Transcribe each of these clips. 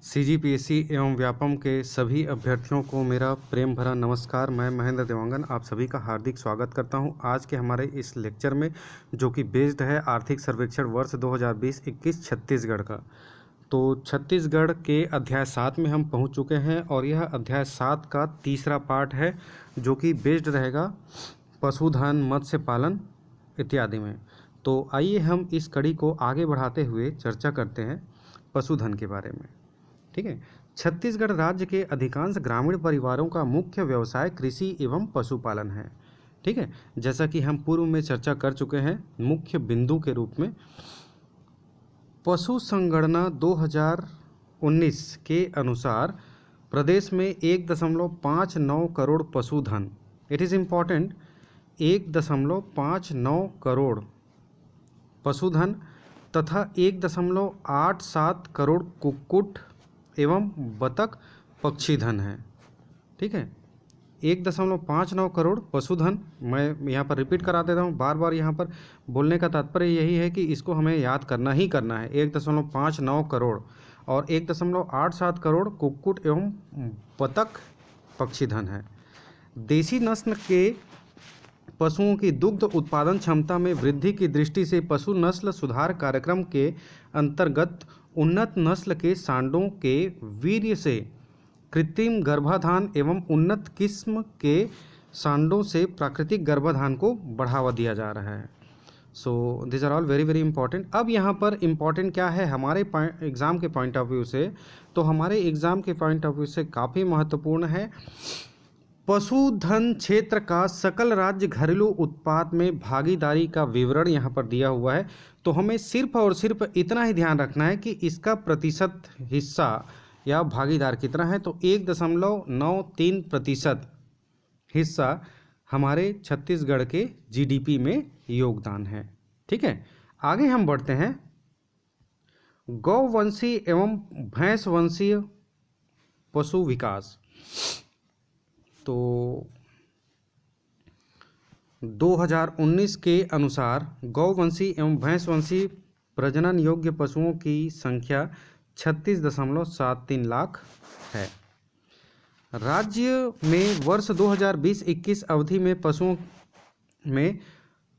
CGPSC एवं व्यापम के सभी अभ्यर्थियों को मेरा प्रेम भरा नमस्कार। मैं महेंद्र देवांगन आप सभी का हार्दिक स्वागत करता हूं आज के हमारे इस लेक्चर में, जो कि बेस्ड है आर्थिक सर्वेक्षण वर्ष 2020-21 छत्तीसगढ़ का। तो छत्तीसगढ़ के अध्याय 7 में हम पहुंच चुके हैं और यह अध्याय 7 का तीसरा पार्ट है, जो कि बेस्ड रहेगा पशुधन, मत्स्य पालन इत्यादि में। तो आइए हम इस कड़ी को आगे बढ़ाते हुए चर्चा करते हैं पशुधन के बारे में। ठीक है। छत्तीसगढ़ राज्य के अधिकांश ग्रामीण परिवारों का मुख्य व्यवसाय कृषि एवं पशुपालन है। ठीक है, जैसा कि हम पूर्व में चर्चा कर चुके हैं मुख्य बिंदु के रूप में। पशु संगणना 2019 के अनुसार प्रदेश में 1.59 करोड़ पशुधन, इट इज़ इम्पॉर्टेंट, 1.59 करोड़ पशुधन तथा 1.87 करोड़ कुक्कुट एवं बतख पक्षीधन है। ठीक है, 1.59 करोड़ पशुधन। मैं यहाँ पर रिपीट करा देता हूँ, बार बार यहाँ पर बोलने का तात्पर्य यही है कि इसको हमें याद करना ही करना है। 1.59 करोड़ और 1.87 करोड़ कुक्कुट एवं बतख पक्षीधन है। देसी नस्ल के पशुओं की दुग्ध उत्पादन क्षमता में वृद्धि की दृष्टि से पशु नस्ल सुधार कार्यक्रम के अंतर्गत उन्नत नस्ल के सांडों के वीर्य से कृत्रिम गर्भाधान एवं उन्नत किस्म के सांडों से प्राकृतिक गर्भाधान को बढ़ावा दिया जा रहा है। So this are all very very important. अब यहाँ पर इम्पॉर्टेंट क्या है हमारे एग्ज़ाम के पॉइंट ऑफ व्यू से, तो हमारे एग्ज़ाम के पॉइंट ऑफ व्यू से काफ़ी महत्वपूर्ण है पशुधन क्षेत्र का सकल राज्य घरेलू उत्पाद में भागीदारी का विवरण यहाँ पर दिया हुआ है। तो हमें सिर्फ और सिर्फ इतना ही ध्यान रखना है कि इसका प्रतिशत हिस्सा या भागीदार कितना है। तो 1.93% हिस्सा हमारे छत्तीसगढ़ के जीडीपी में योगदान है। ठीक है, आगे हम बढ़ते हैं। गौवंशीय एवं भैंसवंशीय पशु विकास। तो 2019 के अनुसार गौवंशीय एवं भैंसवंशीय प्रजनन योग्य पशुओं की संख्या 36.73 लाख है। राज्य में वर्ष 2020-21 अवधि में पशुओं में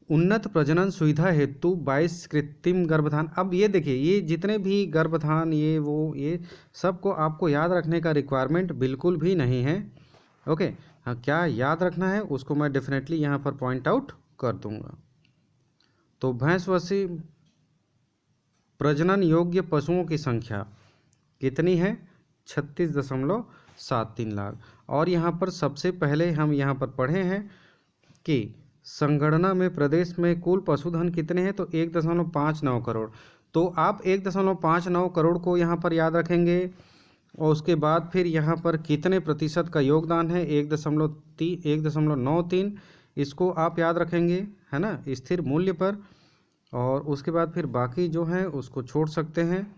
उन्नत प्रजनन सुविधा हेतु 22 कृत्रिम गर्भधान। अब ये देखिए, ये जितने भी गर्भधान ये सबको आपको याद रखने का रिक्वायरमेंट बिल्कुल भी नहीं है। ओके, हाँ, क्या याद रखना है उसको मैं डेफिनेटली यहाँ पर पॉइंट आउट कर दूंगा। तो भैंसवंशीय प्रजनन योग्य पशुओं की संख्या कितनी है? 36.73 लाख। और यहाँ पर सबसे पहले हम यहाँ पर पढ़े हैं कि संगणना में प्रदेश में कुल पशुधन कितने हैं, तो 1.59 करोड़। तो आप 1.59 करोड़ को यहाँ पर याद रखेंगे और उसके बाद फिर यहाँ पर कितने प्रतिशत का योगदान है, 1.93, इसको आप याद रखेंगे, है ना, स्थिर मूल्य पर। और उसके बाद फिर बाकी जो है उसको छोड़ सकते हैं।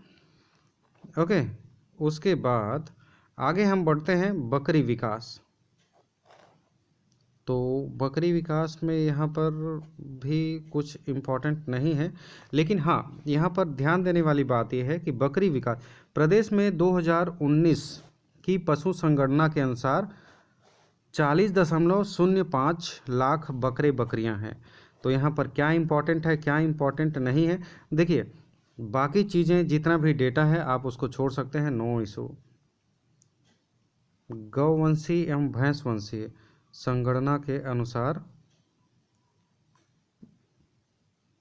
ओके, उसके बाद आगे हम बढ़ते हैं बकरी विकास। तो बकरी विकास में यहाँ पर भी कुछ इम्पोर्टेंट नहीं है, लेकिन हाँ, यहाँ पर ध्यान देने वाली बात यह है कि बकरी विकास प्रदेश में 2019 की पशु संगणना के अनुसार 40.05 लाख बकरे बकरियां हैं। तो यहाँ पर क्या इम्पोर्टेंट है, क्या इम्पोर्टेंट नहीं है, देखिए बाकी चीज़ें जितना भी डेटा है आप उसको छोड़ सकते हैं, नो इशू। गौवंशीय एवं भैंसवंशीय संगणना के अनुसार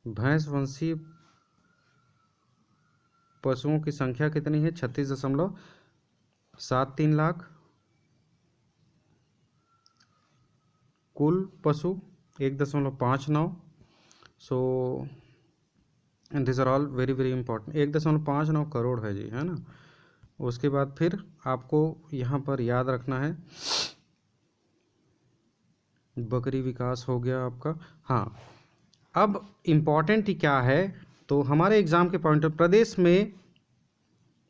भैंसवंशीय पशुओं की संख्या कितनी है? 36.73 लाख। कुल पशु 1.59। So this are all very very important. 1.59 crore है जी, है ना। उसके बाद फिर आपको यहाँ पर याद रखना है बकरी विकास हो गया आपका। हाँ, अब इम्पॉर्टेंट क्या है, तो हमारे एग्ज़ाम के पॉइंट प्रदेश में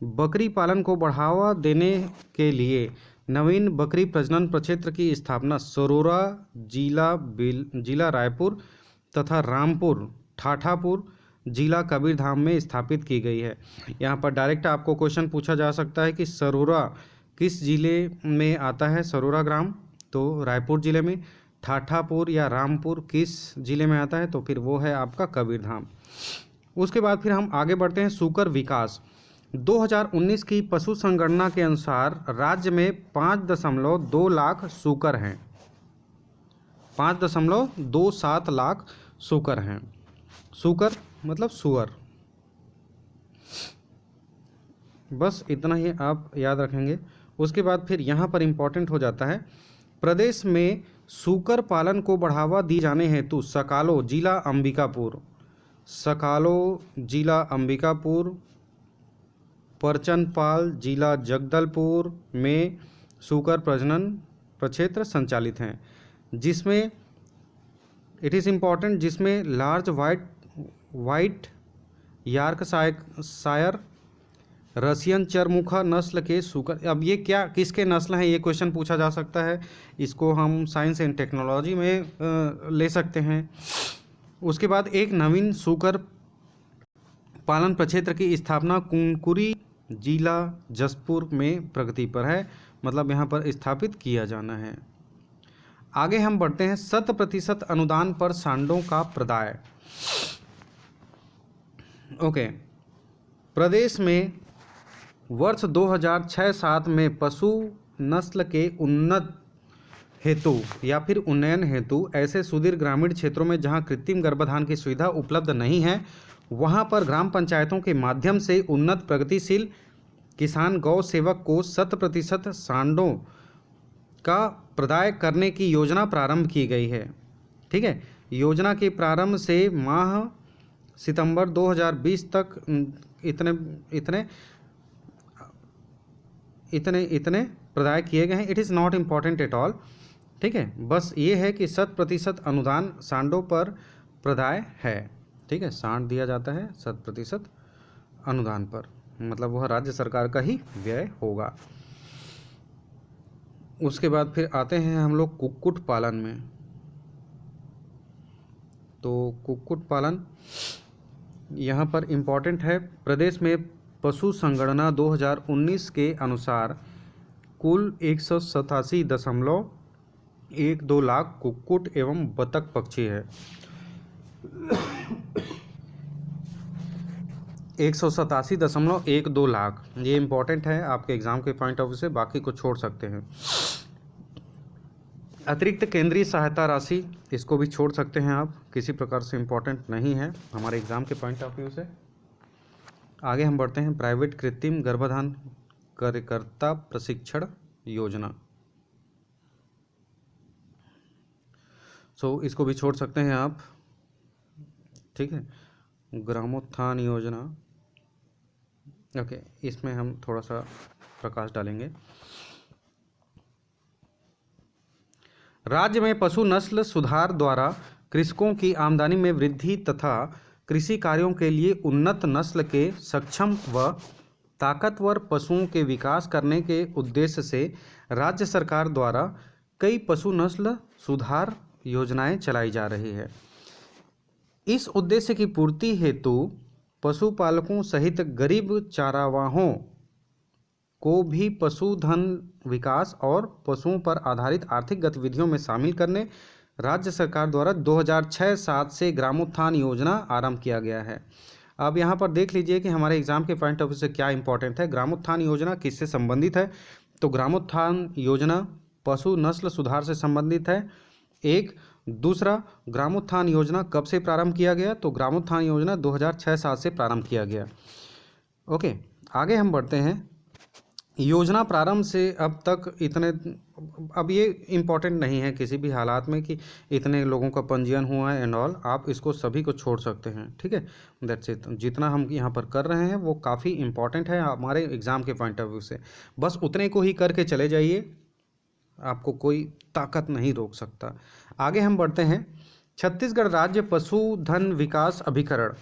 बकरी पालन को बढ़ावा देने के लिए नवीन बकरी प्रजनन प्रक्षेत्र की स्थापना सरोरा जिला रायपुर तथा रामपुर ठाठापुर जिला कबीरधाम में स्थापित की गई है। यहाँ पर डायरेक्ट आपको क्वेश्चन पूछा जा सकता है कि सरोरा किस जिले में आता है। सरोरा ग्राम तो रायपुर जिले में। ठाठापुर या रामपुर किस जिले में आता है, तो फिर वो है आपका कबीरधाम। उसके बाद फिर हम आगे बढ़ते हैं सूकर विकास। 2019 की पशु संगणना के अनुसार राज्य में 5.2 लाख सूकर हैं। 5.27 लाख सूकर हैं। सूकर मतलब सुअर। बस इतना ही आप याद रखेंगे। उसके बाद फिर यहाँ पर इम्पोर्टेंट हो जाता है, प्रदेश में सूकर पालन को बढ़ावा दिए जाने हेतु सकालो जिला अंबिकापुर, परचनपाल जिला जगदलपुर में सूकर प्रजनन प्रक्षेत्र संचालित हैं, जिसमें इट इज़ इम्पॉर्टेंट, जिसमें लार्ज वाइट यॉर्कशायर रसियन चरमुखा नस्ल के सूकर। अब ये क्या किसके नस्ल हैं, ये क्वेश्चन पूछा जा सकता है। इसको हम साइंस एंड टेक्नोलॉजी में ले सकते हैं। उसके बाद एक नवीन सूकर पालन प्रक्षेत्र की स्थापना कुनकुरी जिला जसपुर में प्रगति पर है, मतलब यहाँ पर स्थापित किया जाना है। आगे हम बढ़ते हैं 100% अनुदान पर सांडों का प्रदाय। ओके, प्रदेश में वर्ष 2006-07 में पशु नस्ल के उन्नत हेतु या फिर उन्नयन हेतु ऐसे सुदूर ग्रामीण क्षेत्रों में जहां कृत्रिम गर्भाधान की सुविधा उपलब्ध नहीं है, वहां पर ग्राम पंचायतों के माध्यम से उन्नत प्रगतिशील किसान गौ सेवक को 100% सांडों का प्रदाय करने की योजना प्रारंभ की गई है। ठीक है, योजना के प्रारंभ से माह सितंबर 2020 तक इतने प्रदाय किए गए हैं। It is not important at all. ठीक है, बस ये है कि 100% अनुदान सांडों पर प्रदाय है। ठीक है, सांड दिया जाता है 100% अनुदान पर, मतलब वह राज्य सरकार का ही व्यय होगा। उसके बाद फिर आते हैं हम लोग कुक्कुट पालन में। तो कुक्कुट पालन यहाँ पर इम्पॉर्टेंट है। प्रदेश में पशु संगणना 2019 के अनुसार कुल 187.12 लाख कुक्कुट एवं बतख पक्षी है। 187.12 लाख, ये इम्पॉर्टेंट है आपके एग्जाम के पॉइंट ऑफ व्यू से, बाकी को छोड़ सकते हैं। अतिरिक्त केंद्रीय सहायता राशि, इसको भी छोड़ सकते हैं आप, किसी प्रकार से इम्पॉर्टेंट नहीं है हमारे एग्जाम के पॉइंट ऑफ व्यू से। आगे हम बढ़ते हैं प्राइवेट कृत्रिम गर्भाधान कार्यकर्ता प्रशिक्षण योजना। इसको भी छोड़ सकते हैं आप। ठीक है, ग्रामोत्थान योजना, ओके, इसमें हम थोड़ा सा प्रकाश डालेंगे। राज्य में पशु नस्ल सुधार द्वारा कृषकों की आमदनी में वृद्धि तथा कृषि कार्यों के लिए उन्नत नस्ल के सक्षम व ताकतवर पशुओं के विकास करने के उद्देश्य से राज्य सरकार द्वारा कई पशु नस्ल सुधार योजनाएं चलाई जा रही है। इस उद्देश्य की पूर्ति हेतु पशुपालकों सहित गरीब चारावाहों को भी पशुधन विकास और पशुओं पर आधारित आर्थिक गतिविधियों में शामिल करने राज्य सरकार द्वारा 2006-07 से ग्रामोत्थान योजना आरंभ किया गया है। अब यहाँ पर देख लीजिए कि हमारे एग्जाम के पॉइंट ऑफ व्यू से क्या इंपॉर्टेंट है। ग्रामोत्थान योजना किससे संबंधित है, तो ग्रामोत्थान योजना पशु नस्ल सुधार से संबंधित है। एक दूसरा, ग्रामोत्थान योजना कब से प्रारंभ किया गया, तो ग्रामोत्थान योजना 2006-07 से प्रारंभ किया गया। ओके, आगे हम बढ़ते हैं। योजना प्रारंभ से अब तक इतने, अब ये इम्पॉर्टेंट नहीं है किसी भी हालात में कि इतने लोगों का पंजीयन हुआ है एंड ऑल, आप इसको सभी को छोड़ सकते हैं। ठीक है, दैट्स इट। जितना हम यहाँ पर कर रहे हैं वो काफ़ी इम्पॉर्टेंट है हमारे एग्ज़ाम के पॉइंट ऑफ व्यू से, बस उतने को ही करके चले जाइए, आपको कोई ताकत नहीं रोक सकता। आगे हम बढ़ते हैं। छत्तीसगढ़ राज्य पशुधन विकास अभिकरण।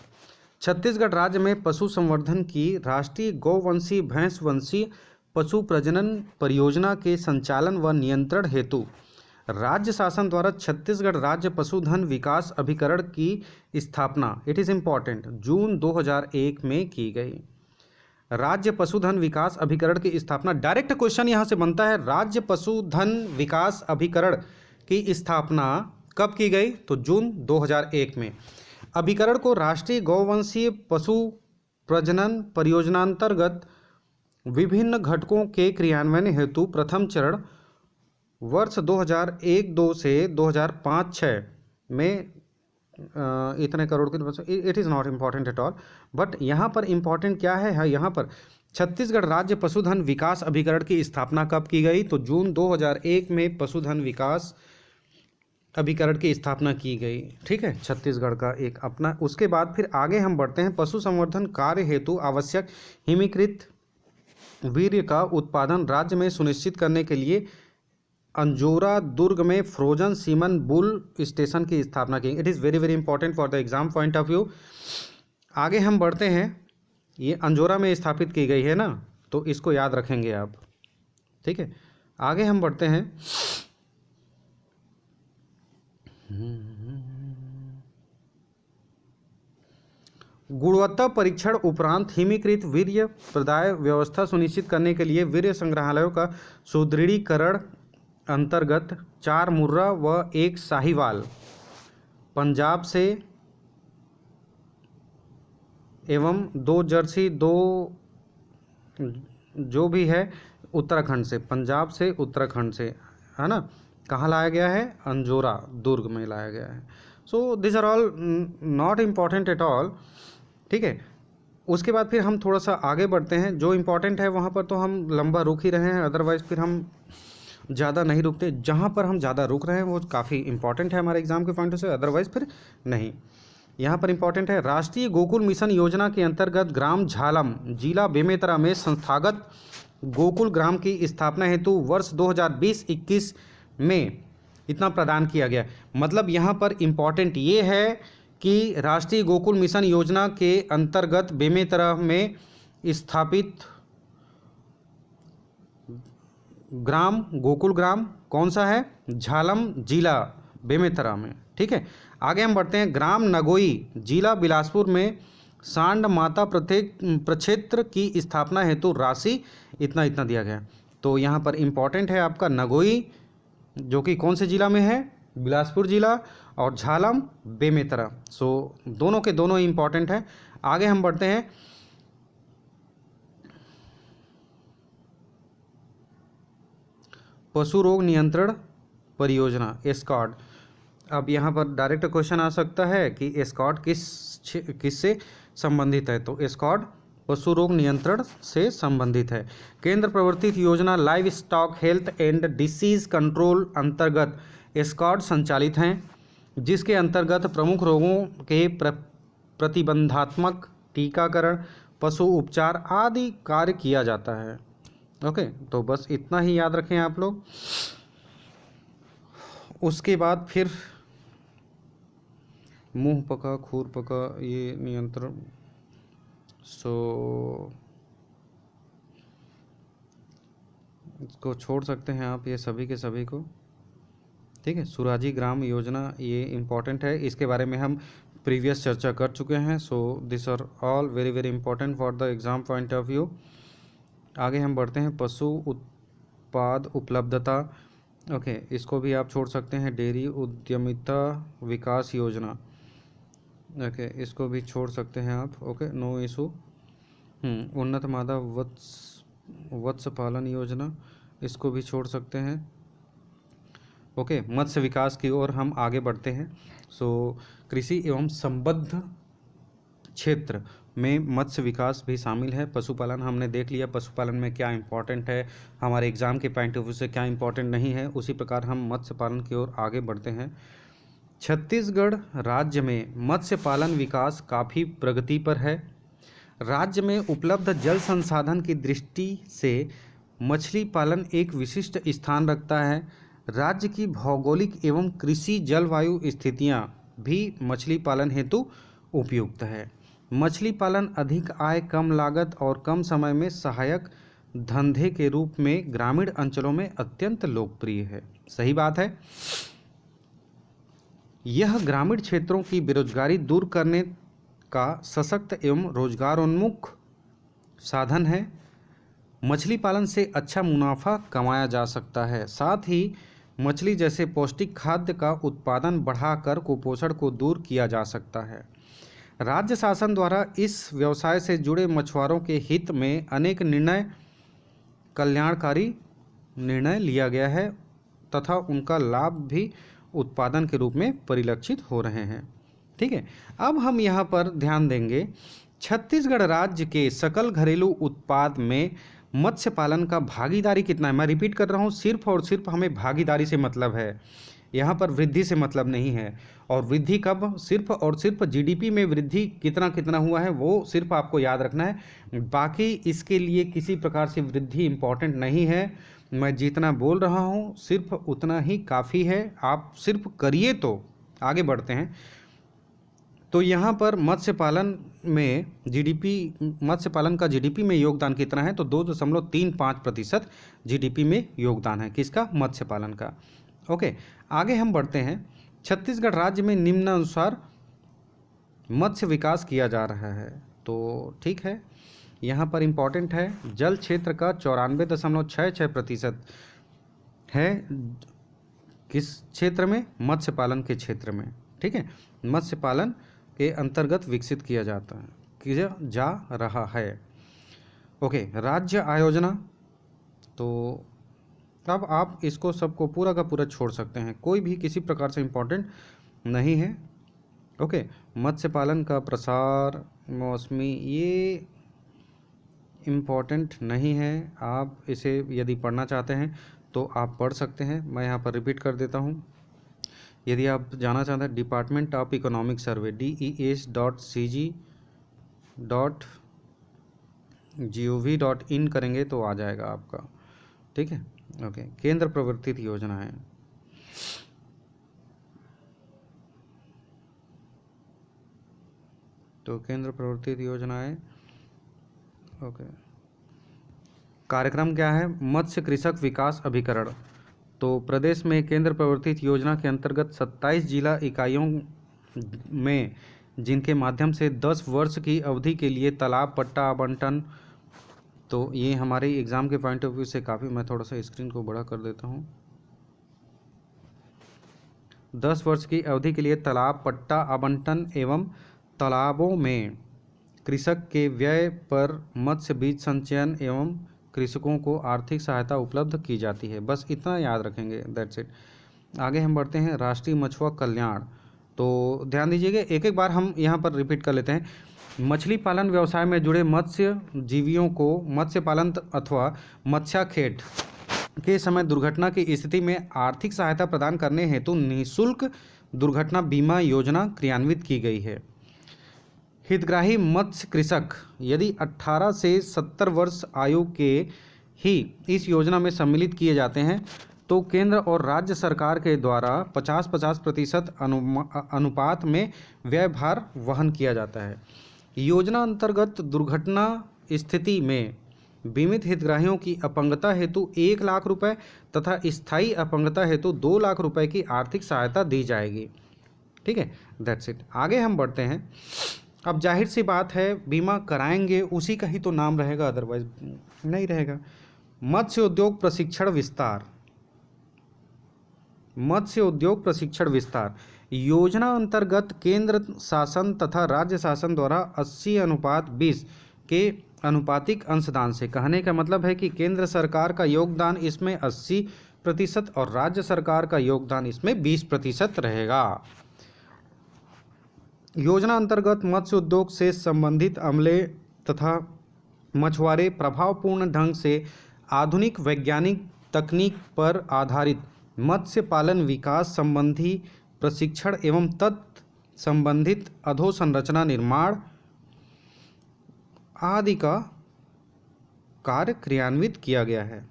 छत्तीसगढ़ राज्य में पशु संवर्धन की राष्ट्रीय गौवंशीय भैंसवंशीय पशु प्रजनन परियोजना के संचालन व नियंत्रण हेतु राज्य शासन द्वारा छत्तीसगढ़ राज्य पशुधन विकास अभिकरण की स्थापना, इट इज़ इम्पॉर्टेंट, जून 2001 में की गई। राज्य पशुधन विकास अभिकरण की स्थापना, डायरेक्ट क्वेश्चन यहाँ से बनता है, राज्य पशुधन विकास अभिकरण की स्थापना कब की गई? तो जून 2001 में। अभिकरण को राष्ट्रीय गौवंशीय पशु प्रजनन परियोजनांतर्गत विभिन्न घटकों के क्रियान्वयन हेतु प्रथम चरण वर्ष 2001-2 से 2005-6 में इतने करोड़ की, it is not important at all, but यहाँ पर इम्पॉर्टेंट क्या है, यहाँ पर छत्तीसगढ़ राज्य पशुधन विकास अभिकरण की स्थापना कब की गई? तो जून 2001 में पशुधन विकास अभिकरण की स्थापना की गई। ठीक है, छत्तीसगढ़ का एक अपना। उसके बाद फिर आगे हम बढ़ते हैं, पशु संवर्धन कार्य हेतु आवश्यक हिमीकृत वीर्य का उत्पादन राज्य में सुनिश्चित करने के लिए अंजोरा दुर्ग में फ्रोजन सीमन बुल स्टेशन की स्थापना की। It is very very important for the exam point of view. आगे हम बढ़ते हैं, ये अंजोरा में स्थापित की गई है ना, तो इसको याद रखेंगे आप। ठीक है, आगे हम बढ़ते हैं, गुणवत्ता परीक्षण उपरांत हिमीकृत वीर्य प्रदाय व्यवस्था सुनिश्चित करने के लिए वीर्य संग्रहालयों का सुदृढ़ीकरण अंतर्गत 4 मुर्रा व 1 साहिवाल पंजाब से एवं 2 जर्सी, 2 जो भी है उत्तराखंड से, पंजाब से उत्तराखंड से, है ना, कहाँ लाया गया है? अंजोरा दुर्ग में लाया गया है। So this are all not important at all. ठीक है, उसके बाद फिर हम थोड़ा सा आगे बढ़ते हैं, जो इम्पोर्टेंट है वहाँ पर तो हम लंबा रुक ही रहे हैं, अदरवाइज़ फिर हम ज़्यादा नहीं रुकते। जहाँ पर हम ज़्यादा रुक रहे हैं वो काफ़ी इंपॉर्टेंट है हमारे एग्जाम के पॉइंट से, अदरवाइज़ फिर नहीं। यहाँ पर इंपॉर्टेंट है, राष्ट्रीय गोकुल मिशन योजना के अंतर्गत ग्राम झालम जिला बेमेतरा में संस्थागत गोकुल ग्राम की स्थापना हेतु वर्ष 2020-21 में इतना प्रदान किया गया। मतलब यहाँ पर इम्पॉर्टेंट ये है कि राष्ट्रीय गोकुल मिशन योजना के अंतर्गत बेमेतरा में स्थापित ग्राम, गोकुल ग्राम कौन सा है? झालम जिला बेमेतरा में। ठीक है, आगे हम बढ़ते हैं, ग्राम नगोई जिला बिलासपुर में सांड माता प्रक्षेत्र की स्थापना हेतु राशि इतना इतना दिया गया। तो यहाँ पर इम्पॉर्टेंट है आपका नगोई, जो कि कौन से जिला में है? बिलासपुर जिला, और झालम बेमेतरा। सो दोनों के दोनों इम्पॉर्टेंट है। आगे हम बढ़ते हैं, पशु रोग नियंत्रण परियोजना एस्कॉर्ड। अब यहाँ पर डायरेक्ट क्वेश्चन आ सकता है कि एस्कॉर्ड किससे संबंधित है? तो एस्कॉर्ड पशु रोग नियंत्रण से संबंधित है। केंद्र प्रवर्तित योजना live stock health and disease control अंतर्गत एस्कॉर्ड संचालित हैं, जिसके अंतर्गत प्रमुख रोगों के प्रतिबंधात्मक टीकाकरण, पशु उपचार आदि कार्य किया जाता है। ओके, तो बस इतना ही याद रखें आप लोग। उसके बाद फिर मुंह पका खूर पका ये नियंत्रण, सो इसको छोड़ सकते हैं आप, ये सभी के सभी को। ठीक है, सुराजी ग्राम योजना ये इम्पॉर्टेंट है, इसके बारे में हम प्रीवियस चर्चा कर चुके हैं। So this are all very very important for the exam point of view. आगे हम बढ़ते हैं, पशु उत्पाद उपलब्धता। ओके, इसको भी आप छोड़ सकते हैं, डेयरी उद्यमिता विकास योजना। ओके, इसको भी छोड़ सकते हैं आप। Okay, no issue. उन्नत मादा वत्स्य पालन योजना, इसको भी छोड़ सकते हैं। ओके, मत्स्य विकास की ओर हम आगे बढ़ते हैं। सो कृषि एवं संबद्ध क्षेत्र में मत्स्य विकास भी शामिल है। पशुपालन हमने देख लिया, पशुपालन में क्या इंपॉर्टेंट है, हमारे एग्ज़ाम के पॉइंट ऑफ व्यू से क्या इंपॉर्टेंट नहीं है। उसी प्रकार हम मत्स्य पालन की ओर आगे बढ़ते हैं। छत्तीसगढ़ राज्य में मत्स्य पालन विकास काफ़ी प्रगति पर है। राज्य में उपलब्ध जल संसाधन की दृष्टि से मछली पालन एक विशिष्ट स्थान रखता है। राज्य की भौगोलिक एवं कृषि जलवायु स्थितियाँ भी मछली पालन हेतु उपयुक्त है। मछली पालन अधिक आय, कम लागत और कम समय में सहायक धंधे के रूप में ग्रामीण अंचलों में अत्यंत लोकप्रिय है। सही बात है। यह ग्रामीण क्षेत्रों की बेरोजगारी दूर करने का सशक्त एवं रोजगारोन्मुख साधन है। मछली पालन से अच्छा मुनाफा कमाया जा सकता है। साथ ही मछली जैसे पौष्टिक खाद्य का उत्पादन बढ़ाकर कुपोषण को दूर किया जा सकता है। राज्य शासन द्वारा इस व्यवसाय से जुड़े मछुआरों के हित में अनेक कल्याणकारी निर्णय लिया गया है तथा उनका लाभ भी उत्पादन के रूप में परिलक्षित हो रहे हैं। ठीक है, अब हम यहाँ पर ध्यान देंगे छत्तीसगढ़ राज्य के सकल घरेलू उत्पाद में मत्स्य पालन का भागीदारी कितना है। मैं रिपीट कर रहा हूँ, सिर्फ और सिर्फ हमें भागीदारी से मतलब है, यहाँ पर वृद्धि से मतलब नहीं है। और वृद्धि कब, सिर्फ और सिर्फ जीडीपी में वृद्धि कितना कितना हुआ है वो सिर्फ आपको याद रखना है। बाकी इसके लिए किसी प्रकार से वृद्धि इम्पॉर्टेंट नहीं है। मैं जितना बोल रहा हूँ सिर्फ उतना ही काफ़ी है, आप सिर्फ करिए तो आगे बढ़ते हैं। तो यहाँ पर मत्स्य पालन में मत्स्य पालन का जीडीपी में योगदान कितना है, तो 2.35% जीडीपी में योगदान है। किसका? मत्स्य पालन का। ओके, आगे हम बढ़ते हैं। छत्तीसगढ़ राज्य में निम्नानुसार मत्स्य विकास किया जा रहा है। तो ठीक है, यहाँ पर इम्पॉर्टेंट है, जल क्षेत्र का 94.66% है। किस क्षेत्र में? मत्स्य पालन के क्षेत्र में। ठीक है, मत्स्य पालन के अंतर्गत विकसित किया जा रहा है। ओके, राज्य आयोजना, तो अब आप इसको सबको पूरा का पूरा छोड़ सकते हैं, कोई भी किसी प्रकार से इम्पोर्टेंट नहीं है। ओके, मत्स्य पालन का प्रसार, मौसमी, ये इम्पोर्टेंट नहीं है। आप इसे यदि पढ़ना चाहते हैं तो आप पढ़ सकते हैं। मैं यहाँ पर रिपीट कर देता हूँ। यदि आप जाना चाहते हैं department of economic survey DES.cg.gov.in करेंगे तो आ जाएगा आपका। ठीक है, ओके। केंद्र प्रवर्तित योजना है, तो केंद्र प्रवर्तित योजना है। ओके, कार्यक्रम क्या है? मत्स्य कृषक विकास अभिकरण। तो प्रदेश में केंद्र प्रवर्तित योजना के अंतर्गत 27 जिला इकाइयों में जिनके माध्यम से 10 वर्ष की अवधि के लिए तालाब पट्टा आवंटन, तो ये हमारे एग्ज़ाम के पॉइंट ऑफ व्यू से काफ़ी, मैं थोड़ा सा स्क्रीन को बड़ा कर देता हूँ। 10 वर्ष की अवधि के लिए तालाब पट्टा आवंटन एवं तालाबों में कृषक के व्यय पर मत्स्य बीज संचयन एवं कृषकों को आर्थिक सहायता उपलब्ध की जाती है। बस इतना याद रखेंगे, दैट्स इट। आगे हम बढ़ते हैं, राष्ट्रीय मछुआ कल्याण। तो ध्यान दीजिएगा, एक एक बार हम यहाँ पर रिपीट कर लेते हैं। मछली पालन व्यवसाय में जुड़े मत्स्य जीवियों को मत्स्य पालन अथवा मत्स्याखेट के समय दुर्घटना की स्थिति में आर्थिक सहायता प्रदान करने हेतु निःशुल्क दुर्घटना बीमा योजना क्रियान्वित की गई है। हितग्राही मत्स्य कृषक यदि 18 से 70 वर्ष आयु के ही इस योजना में सम्मिलित किए जाते हैं तो केंद्र और राज्य सरकार के द्वारा 50-50% अनुपात में व्यय भार वहन किया जाता है। योजना अंतर्गत दुर्घटना स्थिति में बीमित हितग्राहियों की अपंगता हेतु 1 लाख रुपए तथा स्थायी अपंगता हेतु 2 लाख रुपए की आर्थिक सहायता दी जाएगी। ठीक है, दैट्स इट। आगे हम बढ़ते हैं। अब जाहिर सी बात है, बीमा कराएंगे उसी का ही तो नाम रहेगा, अदरवाइज नहीं रहेगा। मत्स्य उद्योग प्रशिक्षण विस्तार। मत्स्य उद्योग प्रशिक्षण विस्तार योजना अंतर्गत केंद्र शासन तथा राज्य शासन द्वारा 80:20 के अनुपातिक अंशदान से, कहने का मतलब है कि केंद्र सरकार का योगदान इसमें 80% और राज्य सरकार का योगदान इसमें 20% रहेगा। योजना अंतर्गत मत्स्य उद्योग से संबंधित अमले तथा मछुआरे प्रभावपूर्ण ढंग से आधुनिक वैज्ञानिक तकनीक पर आधारित मत्स्य पालन विकास संबंधी प्रशिक्षण एवं तत्संबंधित अधोसंरचना निर्माण आदि का कार्य क्रियान्वित किया गया है।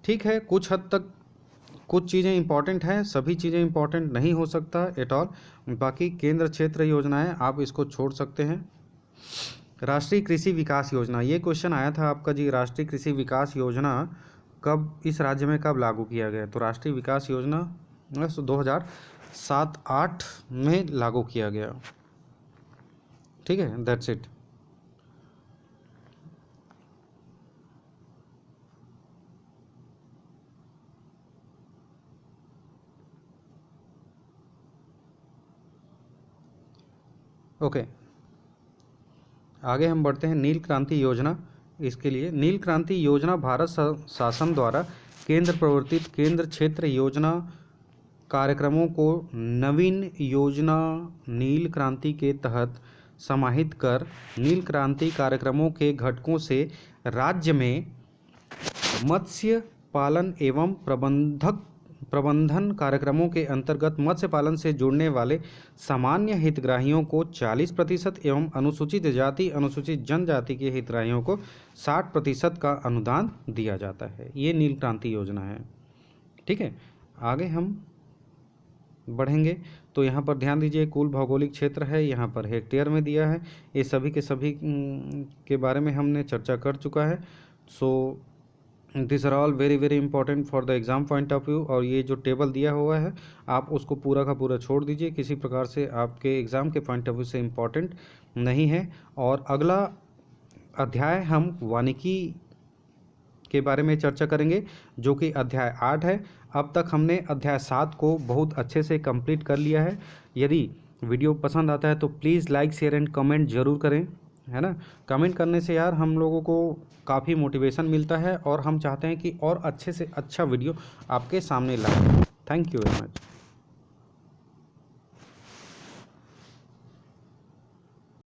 ठीक है, कुछ हद तक कुछ चीज़ें इंपॉर्टेंट हैं, सभी चीज़ें इंपॉर्टेंट नहीं हो सकता एट ऑल। बाकी केंद्र क्षेत्र योजनाएं आप इसको छोड़ सकते हैं। राष्ट्रीय कृषि विकास योजना, ये क्वेश्चन आया था आपका जी, राष्ट्रीय कृषि विकास योजना कब इस राज्य में कब लागू किया गया? तो राष्ट्रीय विकास योजना 2007-8 में लागू किया गया। ठीक है, दैट्स इट। ओके, आगे हम बढ़ते हैं नील क्रांति योजना। इसके लिए नील क्रांति योजना भारत शासन द्वारा केंद्र प्रवर्तित केंद्र क्षेत्र योजना कार्यक्रमों को नवीन योजना नील क्रांति के तहत समाहित कर नील क्रांति कार्यक्रमों के घटकों से राज्य में मत्स्य पालन एवं प्रबंधन कार्यक्रमों के अंतर्गत मत्स्य पालन से जुड़ने वाले सामान्य हितग्राहियों को 40% एवं अनुसूचित जाति अनुसूचित जनजाति के हितग्राहियों को 60% का अनुदान दिया जाता है। ये नील क्रांति योजना है। ठीक है, आगे हम बढ़ेंगे तो यहाँ पर ध्यान दीजिए, कुल भौगोलिक क्षेत्र है, यहाँ पर हेक्टेयर में दिया है। ये सभी के सभी के बारे में हमने चर्चा कर चुका है। So this are all very very important for the exam point of view. और ये जो टेबल दिया हुआ है आप उसको पूरा का पूरा छोड़ दीजिए, किसी प्रकार से आपके एग्ज़ाम के पॉइंट ऑफ व्यू से इम्पॉर्टेंट नहीं है। और अगला अध्याय हम वानिकी के बारे में चर्चा करेंगे, जो कि अध्याय 8 है। अब तक हमने अध्याय 7 को बहुत अच्छे से कंप्लीट कर लिया है। यदि वीडियो पसंद आता है तो please like share and comment ज़रूर करें, है ना। कमेंट करने से यार हम लोगों को काफ़ी मोटिवेशन मिलता है और हम चाहते हैं कि और अच्छे से अच्छा वीडियो आपके सामने लाएं। Thank you very much.